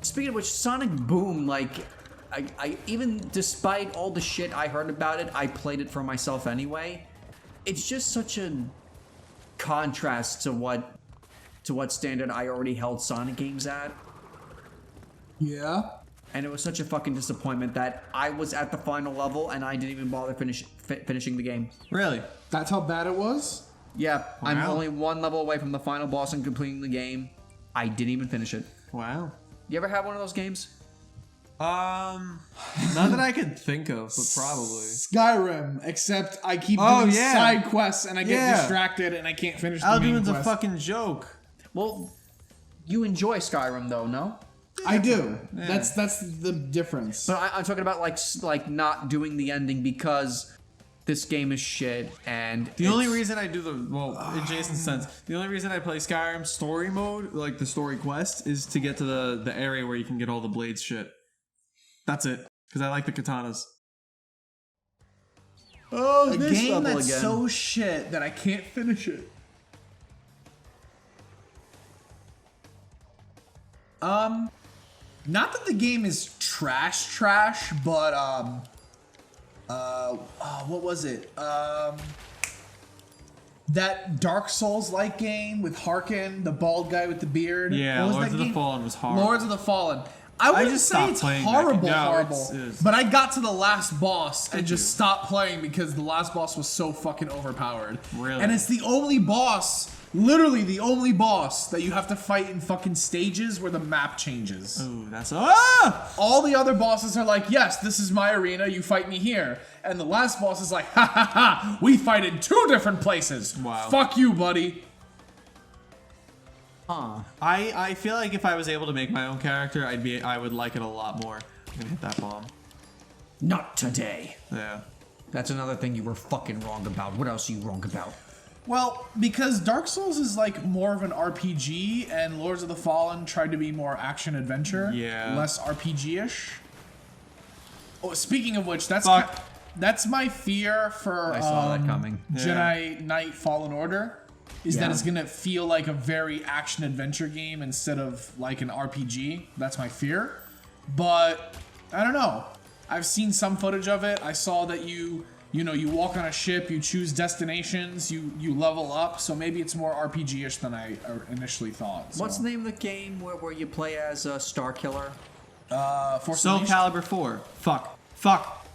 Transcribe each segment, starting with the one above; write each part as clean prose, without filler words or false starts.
Speaking of which, Sonic Boom, like, I even despite all the shit I heard about it, I played it for myself anyway. It's just such a contrast to what standard I already held Sonic games at. Yeah. And it was such a fucking disappointment that I was at the final level and I didn't even bother finishing the game. Really? That's how bad it was? Yeah, Wow. I'm only one level away from the final boss and completing the game. I didn't even finish it. Wow. You ever have one of those games? Not that I could think of, but probably. Skyrim, except I keep doing side quests and I get distracted and I can't finish the main quest. Alduin's a fucking joke. Well, you enjoy Skyrim though, no? I do. Yeah. That's the difference. But I'm talking about like not doing the ending because this game is shit and The only reason I do in Jason's sense, the only reason I play Skyrim story mode, like the story quest, is to get to the area where you can get all the blades shit. That's it. Because I like the katanas. Oh, a this game level that's again. so shit that I can't finish it. Not that the game is trash, but what was it? That Dark Souls-like game with Harkin, the bald guy with the beard. Yeah, What was Lords that of the game? Fallen was horrible. Lords of the Fallen. I wouldn't just say stopped it's playing that horrible, game. No, horrible. it's- But I got to the last boss and just stopped playing because the last boss was so fucking overpowered. Really? And it's the only boss, literally the only boss that you have to fight in fucking stages where the map changes. Ooh, that's All the other bosses are like, yes, this is my arena, you fight me here. And the last boss is like, ha ha ha, we fight in 2 different places. Wow. Fuck you, buddy. Huh. I feel like if I was able to make my own character, I would like it a lot more. I'm gonna hit that bomb. Not today. Yeah. That's another thing you were fucking wrong about. What else are you wrong about? Well, because Dark Souls is like more of an RPG and Lords of the Fallen tried to be more action adventure. Yeah. Less RPG-ish. Oh, speaking of which, that's Fuck. that's my fear for I saw that coming. Jedi Knight Fallen Order. Is that Yeah. it's gonna feel like a very action adventure game instead of like an RPG. That's my fear. But I don't know. I've seen some footage of it. I saw that you walk on a ship, you choose destinations, you level up. So maybe it's more RPG-ish than I initially thought. So. What's the name of the game where you play as a Star Killer? Force Soul Unleashed? Calibur 4. Fuck.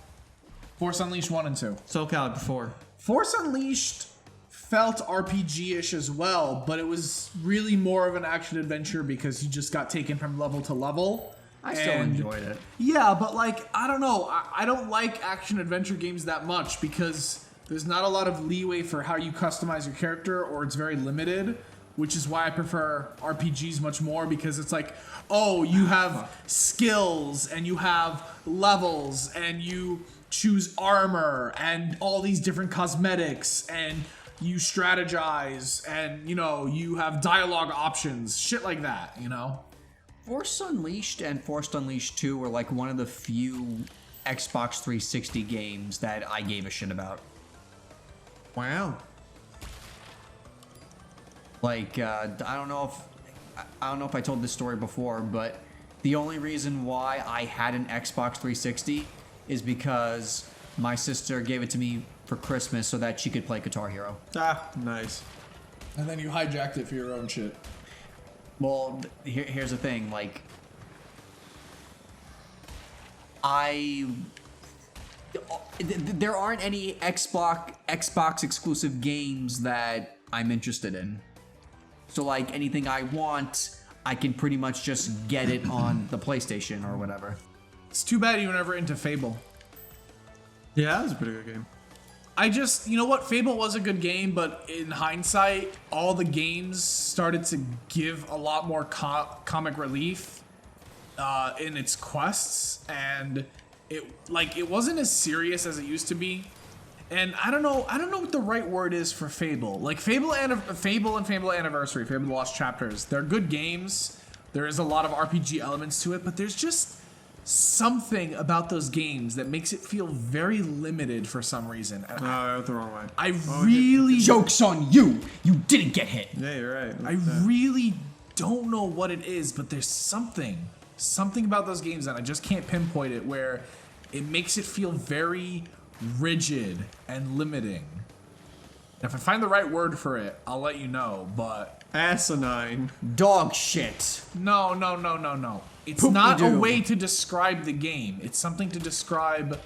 Force Unleashed 1 and 2. Soul Calibur 4. Force Unleashed felt RPG-ish as well, but it was really more of an action adventure because you just got taken from level to level. I still enjoyed it. Yeah, but like, I don't know. I don't like action adventure games that much because there's not a lot of leeway for how you customize your character, or it's very limited, which is why I prefer RPGs much more, because it's like, oh, you have skills and you have levels and you choose armor and all these different cosmetics and you strategize and, you have dialogue options, shit like that, Force Unleashed and Force Unleashed 2 were like one of the few Xbox 360 games that I gave a shit about. Wow. Like, I don't know if I told this story before, but the only reason why I had an Xbox 360 is because my sister gave it to me for Christmas so that she could play Guitar Hero. Ah, nice. And then you hijacked it for your own shit. Well, here's the thing, like, there aren't any Xbox exclusive games that I'm interested in. So like anything I want, I can pretty much just get it on the PlayStation or whatever. It's too bad you were never into Fable. Yeah, that was a pretty good game. You know what? Fable was a good game, but in hindsight, all the games started to give a lot more comic relief in its quests, and it wasn't as serious as it used to be. And I don't know what the right word is for Fable. Like Fable and Fable Anniversary, Fable The Lost Chapters, they're good games. There is a lot of RPG elements to it, but there's just something about those games that makes it feel very limited for some reason. No, I went the wrong way. I really Joke's on you! You didn't get hit! Yeah, you're right. I really don't know what it is, but there's something something about those games that I just can't pinpoint it, where it makes it feel very rigid and limiting. If I find the right word for it, I'll let you know, but... Asinine. Dog shit. No. It's not a way to describe the game. It's something to describe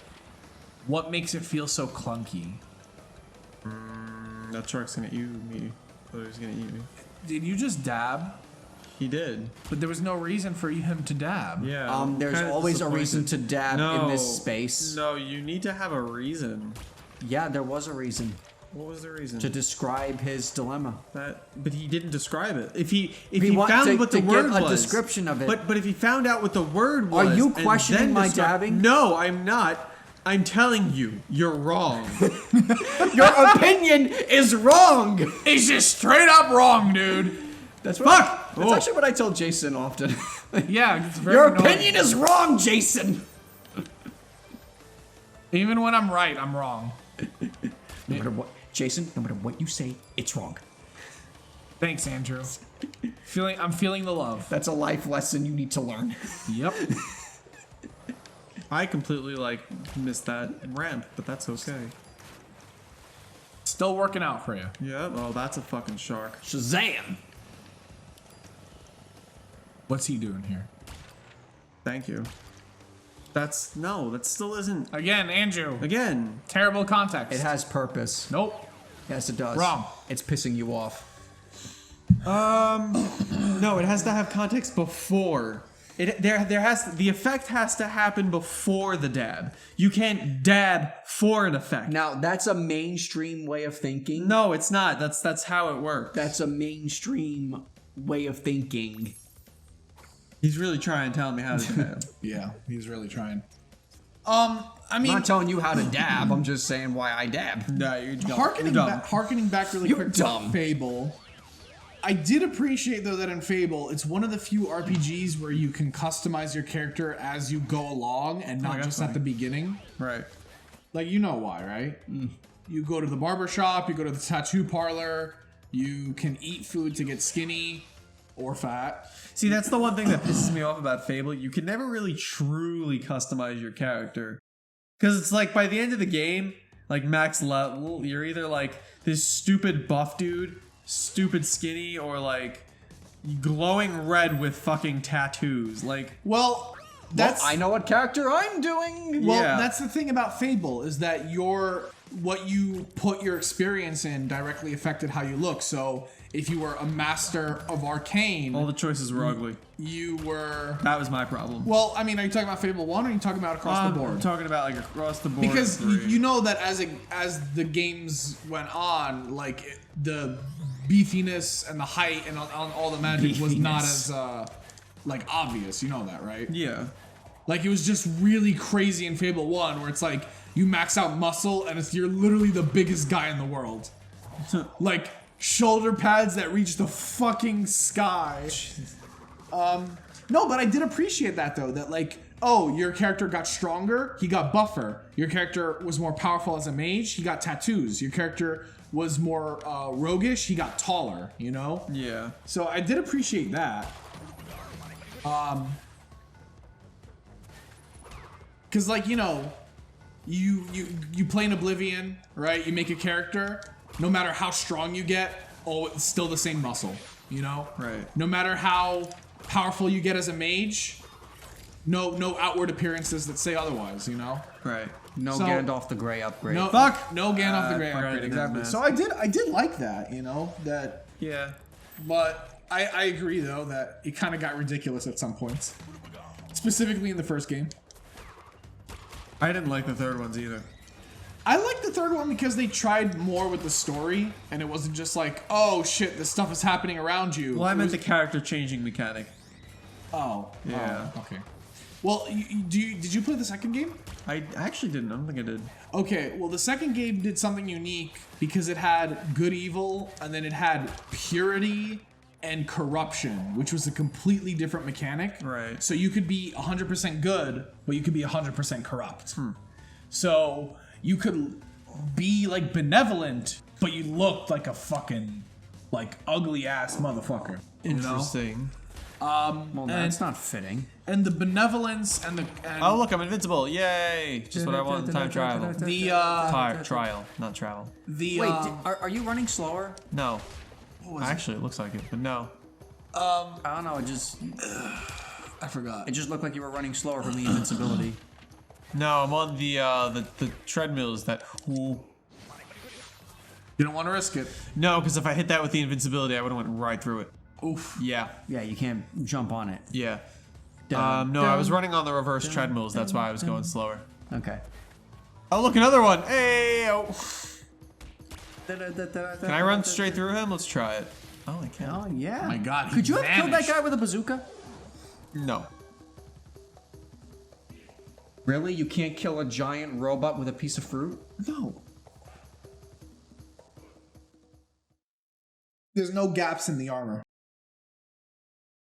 what makes it feel so clunky. That shark's gonna eat me. I thought he was gonna eat me. Did you just dab? He did. But there was no reason for him to dab. Yeah. There's kinda always a disappointed. reason to dab in this space. No, you need to have a reason. Yeah, there was a reason What was the reason? to describe his dilemma. But he didn't describe it. If he want found what the to word give a was, description of it. But if he found out what the word was, Are you and questioning then my describe- dabbing? No, I'm not. I'm telling you, you're wrong. Your opinion is wrong. It's just straight up wrong, dude. That's what That's actually what I tell Jason often. Yeah, it's very Your annoying. opinion is wrong, Jason. Even when I'm right, I'm wrong. No matter what, Jason, no matter what you say, it's wrong. Thanks, Andrew. I'm feeling the love. That's a life lesson you need to learn. Yep. I completely missed that ramp, but that's okay. Still working out for you. Yeah. Oh, that's a fucking shark. Shazam! What's he doing here? Thank you. That still isn't. Again, Andrew. Again. Terrible context. It has purpose. Nope. Yes, it does. Wrong. It's pissing you off. No, it has to have context before. The effect has to happen before the dab. You can't dab for an effect. Now, that's a mainstream way of thinking. No, it's not. That's how it works. That's a mainstream way of thinking. He's really trying to tell me how to dab. Yeah, he's really trying. I I'm mean, not telling you how to dab. I'm just saying why I dab. No, you're dumb. Harkening You're dumb. back really You're quick dumb. to Fable. I did appreciate though that in Fable, it's one of the few RPGs where you can customize your character as you go along and not that's just funny. at the beginning. Right. Like you know why, right? You go to the barber shop, you go to the tattoo parlor, you can eat food to get skinny or fat. See, that's the one thing that pisses me off about Fable. You can never really truly customize your character. Because it's like by the end of the game, like max level, you're either like this stupid buff dude, stupid skinny, or like glowing red with fucking tattoos. Like, Well, that's I know what character I'm doing. Well, Yeah. that's the thing about Fable is that what you put your experience in directly affected how you look. So if you were a master of arcane, all the choices were ugly. you were. That was my problem. Well, I mean, are you talking about Fable 1 or are you talking about across the I'm board? talking about like across the board. Because three. you know that as the games went on, like the beefiness and the height and on all the magic was not as like obvious. You know that, right? Yeah. Like it was just really crazy in Fable 1 where it's like you max out muscle and you're literally the biggest guy in the world. Like shoulder pads that reach the fucking sky. No, but I did appreciate that though, that like, oh, your character got stronger, he got buffer. Your character was more powerful as a mage, he got tattoos. Your character was more roguish, he got taller, you know? Yeah. So I did appreciate that. Cause like, you know, you play in Oblivion, right? You make a character, no matter how strong you get, oh, it's still the same muscle, you know? Right. No matter how powerful you get as a mage, no outward appearances that say otherwise, you know? Right. No So- Gandalf the Grey upgrade. No, Fuck! no Gandalf the I Grey forgot upgrade, that, exactly. man. So I did like that, you know, that. Yeah. But I agree though that it kind of got ridiculous at some points, specifically in the first game. I didn't like the third ones either. I liked the third one because they tried more with the story, and it wasn't just like, oh shit, this stuff is happening around you. Well, I It meant was- the character changing mechanic. Oh. Yeah. Oh, okay. Well, did you play the second game? I actually didn't. I don't think I did. Okay, well, the second game did something unique because it had good evil, and then it had purity and corruption, which was a completely different mechanic. Right. So you could be 100% good, but you could be 100% corrupt. So you could be like benevolent, but you looked like a fucking like ugly ass motherfucker. You know? Interesting. Well, that's not fitting. And the benevolence and the Oh look, I'm invincible! Yay! Just what I want in time travel. the Trial, not travel. the Wait, are you running slower? No. Actually, it looks like it, but no. I don't know. I forgot. It just looked like you were running slower from the invincibility. No, I'm on the treadmills that. Ooh. You don't want to risk it. No, because if I hit that with the invincibility, I would have went right through it. Oof. Yeah. Yeah, you can't jump on it. Yeah. No, I was running on the reverse treadmills. That's why I was going slower. Okay. Oh, look, another one. Hey. Oh. Can I run straight through him? Let's try it. Oh, I can. Oh yeah. Oh my God, he Could you have killed that vanished. guy with a bazooka? No. Really? You can't kill a giant robot with a piece of fruit? No. There's no gaps in the armor.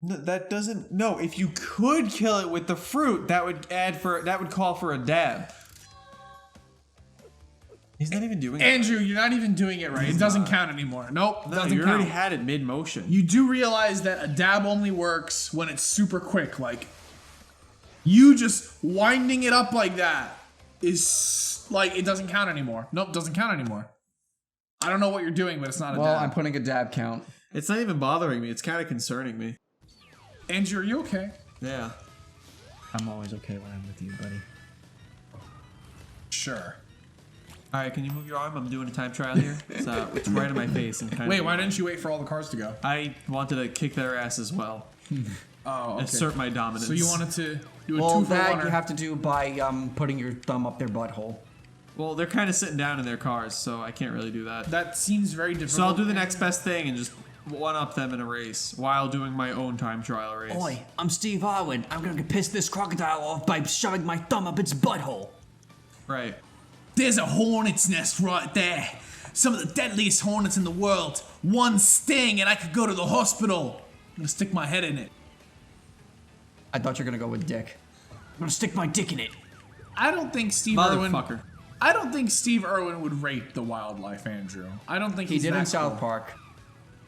No, that doesn't. No, if you could kill it with the fruit, that would call for a dab. He's not even doing it. Andrew, you're not even doing it right. It doesn't count anymore. Nope, No, doesn't you count. already had it mid motion. You do realize that a dab only works when it's super quick. Like, you just winding it up like that is like, it doesn't count anymore. Nope, doesn't count anymore. I don't know what you're doing, but it's not a Well, dab. I'm putting a dab count. It's not even bothering me. It's kind of concerning me. Andrew, are you okay? Yeah. I'm always okay when I'm with you, buddy. Sure. All right, can you move your arm? I'm doing a time trial here. It's right in my face and kind Wait, of. why didn't you wait for all the cars to go? I wanted to kick their ass as well. Oh, okay. Assert my dominance. So you wanted to do a Well, 2 for that 1 you have to do by putting your thumb up their butthole. Well, they're kind of sitting down in their cars, so I can't really do that. That seems very difficult. So I'll do the next best thing and just one-up them in a race while doing my own time trial race. Oi, I'm Steve Irwin. I'm gonna piss this crocodile off by shoving my thumb up its butthole. Right. There's a hornet's nest right there. Some of the deadliest hornets in the world. One sting and I could go to the hospital. I'm gonna stick my head in it. I thought you were gonna go with dick. I'm gonna stick my dick in it. I don't think Steve Irwin. Motherfucker. I don't think Steve Irwin would rape the wildlife, Andrew. I don't think He he's did that in South cool. Park.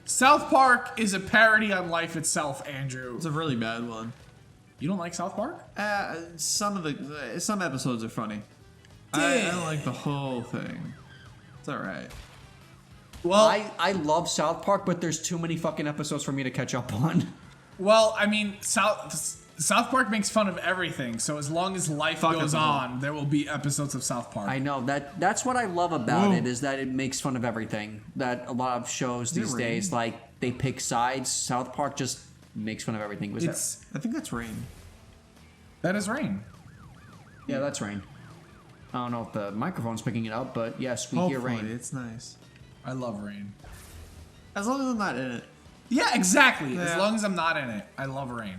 South Park is a parody on life itself, Andrew. It's a really bad one. You don't like South Park? Some episodes are funny. I don't like the whole thing. It's all right. Well, I love South Park, but there's too many fucking episodes for me to catch up on. well, I mean, South Park makes fun of everything, so as long as life Fuck goes it. on, there will be episodes of South Park. I know that's what I love about Whoa. it is that it makes fun of everything. That a lot of shows these days, like they pick sides. South Park just makes fun of everything. Was It's I think that's Rain. that is Rain. yeah, that's Rain. I don't know if the microphone's picking it up, but yes, we hear Hopefully, Rain. it's nice. I love Rain. As long as I'm not in it. Yeah, exactly. As Yeah. long as I'm not in it, I love Rain.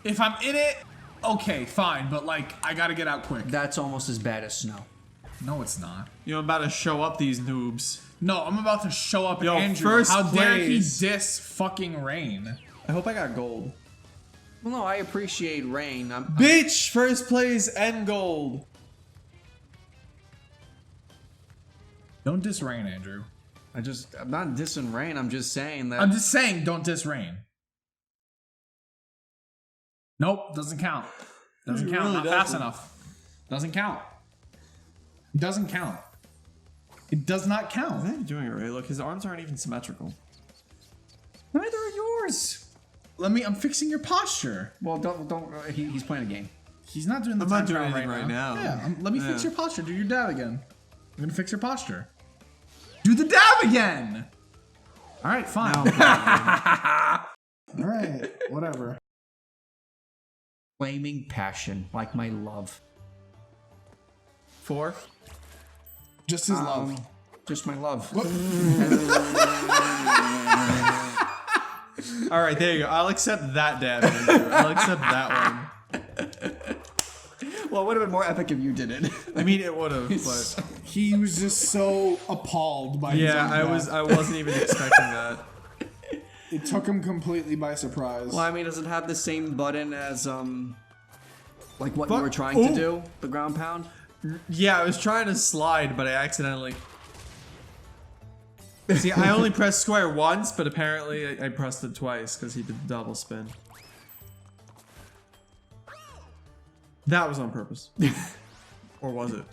If I'm in it, okay, fine, but like I gotta get out quick. That's almost as bad as Snow. No, it's not. You know, I'm about to show up these noobs. No, I'm about to show up Yo, Andrew. first How dare he place. diss fucking Rain? I hope I got gold. Well, no, I appreciate Rain. Bitch, first place and gold. Don't diss Rain, Andrew. I'm not dissing Rain. I'm just saying that. I'm just saying, don't diss Rain. Nope, doesn't count. Doesn't It count. really Not fast doesn't. enough. Doesn't count. It doesn't count. It does not I count. think you're doing it right. Look, his arms aren't even symmetrical. Neither are yours. I'm fixing your posture. Well, don't. He's playing a game. He's not doing the I'm not time doing trial anything right now. Yeah, let me fix Yeah. your posture. Do your dab again. I'm gonna fix your posture. Do the dab again. All right, fine. All right, whatever. Flaming passion, like my love. 4. Just his love. Just my love. All right, there you go. I'll accept that dab. Andrew. I'll accept that one. Well, it would have been more epic if you did it. I mean, it would have, but He was just so appalled by his yeah, own I dab. wasn't even expecting that. It took him completely by surprise. Well, I mean, does it have the same button as like what you Fuck. were trying to Ooh. do? The ground pound. Yeah, I was trying to slide, but I accidentally. See, I only pressed square once, but apparently I pressed it twice because he did the double spin. That was on purpose. Or was it?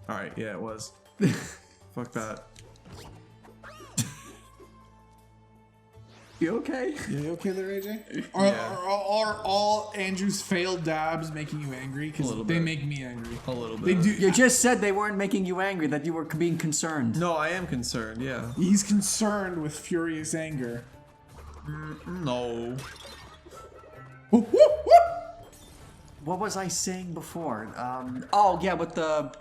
Alright, yeah, it was. Fuck that. You okay? Yeah, you okay there, AJ? Are all Andrew's failed dabs making you angry? Because little they bit. make me angry. A little They bit. do. You just said they weren't making you angry, that you were being concerned. No, I am concerned, yeah. He's concerned with furious anger. No. What was I saying before? Oh yeah, with the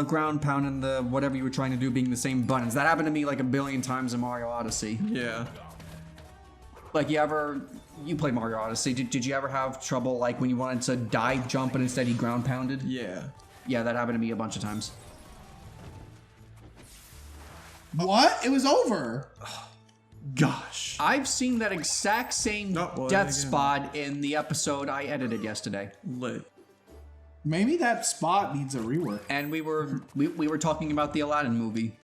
ground pound and the whatever you were trying to do being the same buttons. That happened to me like a billion times in Mario Odyssey. Yeah. Like you played Mario Odyssey. Did you ever have trouble like when you wanted to dive jump and instead he ground pounded? Yeah. Yeah, that happened to me a bunch of times. What? It was over. Gosh. I've seen that exact same Oh, well, death again. spot in the episode I edited yesterday. Lit. Maybe that spot needs a rework. And we were talking about the Aladdin movie.